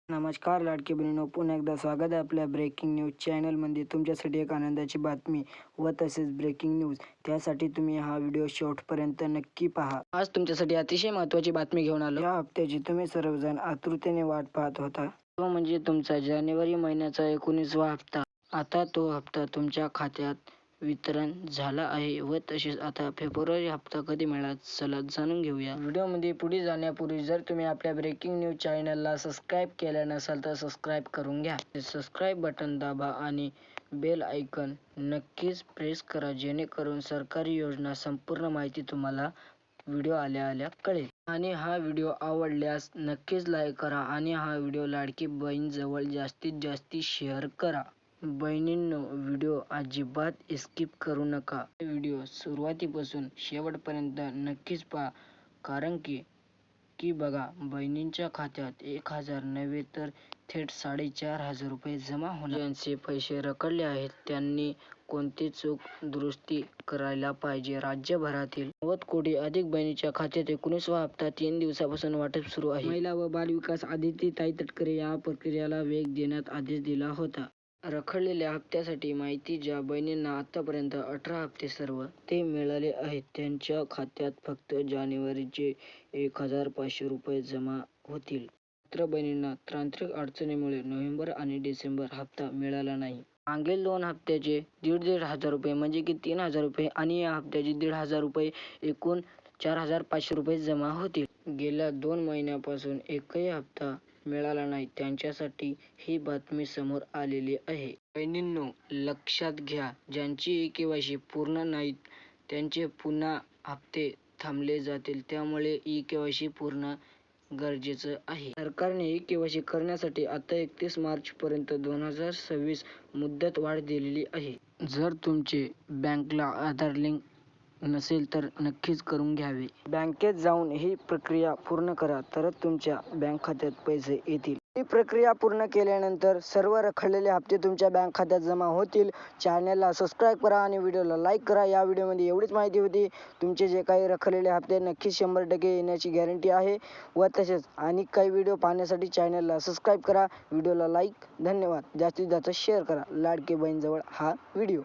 नमस्कार लाडके बहिणींनो, पुन्हा एकदा स्वागत आहे आपल्या ब्रेकिंग न्यूज चॅनलमध्ये. तुमच्यासाठी एक आनंदाची बातमी व तसेच ब्रेकिंग न्यूज, त्यासाठी तुम्ही हा व्हिडिओ शेवटपर्यंत नक्की पहा. आज तुमच्यासाठी अतिशय महत्त्वाची बातमी घेऊन आलो. या हप्त्याची तुम्ही सर्वजण आतुरतेने वाट पाहत होता, तो म्हणजे तुमचा जानेवारी महिन्याचा 19वा हप्ता. आता तो हप्ता तुमच्या खात्यात वितरण झाला आहे व तसेच आता फेब्रुवारी हप्ता कधी मिळाला चला जाणून घेऊया. व्हिडिओमध्ये पुढे जाण्यापूर्वी जर तुम्ही आपल्या ब्रेकिंग न्यूज चॅनलला सबस्क्राईब केलं नसाल तर सबस्क्राईब करून घ्या. सबस्क्राईब बटन दाबा आणि बेल आयकॉन नक्कीच प्रेस करा, जेणेकरून सरकारी योजना संपूर्ण माहिती तुम्हाला व्हिडिओ आल्या कळेल. आणि हा व्हिडिओ आवडल्यास नक्कीच लाईक करा आणि हा व्हिडिओ लाडकी बहीण जवळ जास्तीत जास्त शेअर करा. बहिणींनो, व्हिडिओ अजिबात स्किप करू नका. व्हिडिओ सुरुवातीपासून शेवटपर्यंत नक्कीच पहा, कारण की बघा, बहिणींच्या खात्यात 1000 नव्हे तर थेट 4500 रुपये जमा होणार. ज्यांचे पैसे रखडले आहेत त्यांनी कोणती चूक दुरुस्ती करायला पाहिजे. राज्यभरातील 90 कोटी अधिक बहिणींच्या खात्यात 19वा हप्ता 3 दिवसापासून वाटप सुरू आहे. महिला व बालविकास आदितीताई तटकरे या प्रक्रियेला वेग देण्यात आदेश दिला होता. रखडलेल्या हप्त्यासाठी माहिती: ज्या बहिणींना आतापर्यंत 18 हप्ते सर्व ते मिळाले आहेत त्यांच्या खात्यात फक्त जानेवारीचे 1500 रुपये जमा होतील. इतर बहिणींना तांत्रिक अडचणीमुळे नोव्हेंबर आणि डिसेंबर हप्ता मिळाला नाही. मागील 2 हप्त्याचे 1500 रुपये म्हणजे की 3000 रुपये आणि या हप्त्याचे 1500 रुपये एकूण 4500 रुपये जमा होतील. गेल्या 2 महिन्यांपासून एकही हप्ता मिळाला नाही त्यांच्यासाठी ही बातमी समोर आलेली आहे. बहिणींनो, लक्षात घ्या, ज्यांची ई-केवायसी पूर्ण नाहीत त्यांचे पुन्हा हप्ते थांबले जातील, त्यामुळे ई-केवायसी पूर्ण गरजेचं आहे. सरकारने ई-केवायसी करण्यासाठी आता 31 मार्च पर्यंत 2026 मुदत वाढ दिलेली आहे. जर तुमचे बँकला आधार लिंक नसेल तर नक्कीच करून घ्यावे. बँकेत जाऊन ही प्रक्रिया पूर्ण करा, तरच तुमच्या बँक खात्यात पैसे येतील. ही प्रक्रिया पूर्ण केल्यानंतर सर्व रखडलेले हप्ते तुमच्या बँक खात्यात जमा होतील. चॅनलला सबस्क्राईब करा आणि व्हिडिओला लाईक करा. या व्हिडिओमध्ये एवढीच माहिती होती. तुमचे जे काही रखडलेले हप्ते नक्कीच 100% येण्याची गॅरंटी आहे. व तसेच आणि काही व्हिडिओ पाहण्यासाठी चॅनलला सबस्क्राईब करा, व्हिडिओला लाईक. धन्यवाद. जास्तीत जास्त शेअर करा लाडकी बहीण जवळ हा व्हिडिओ.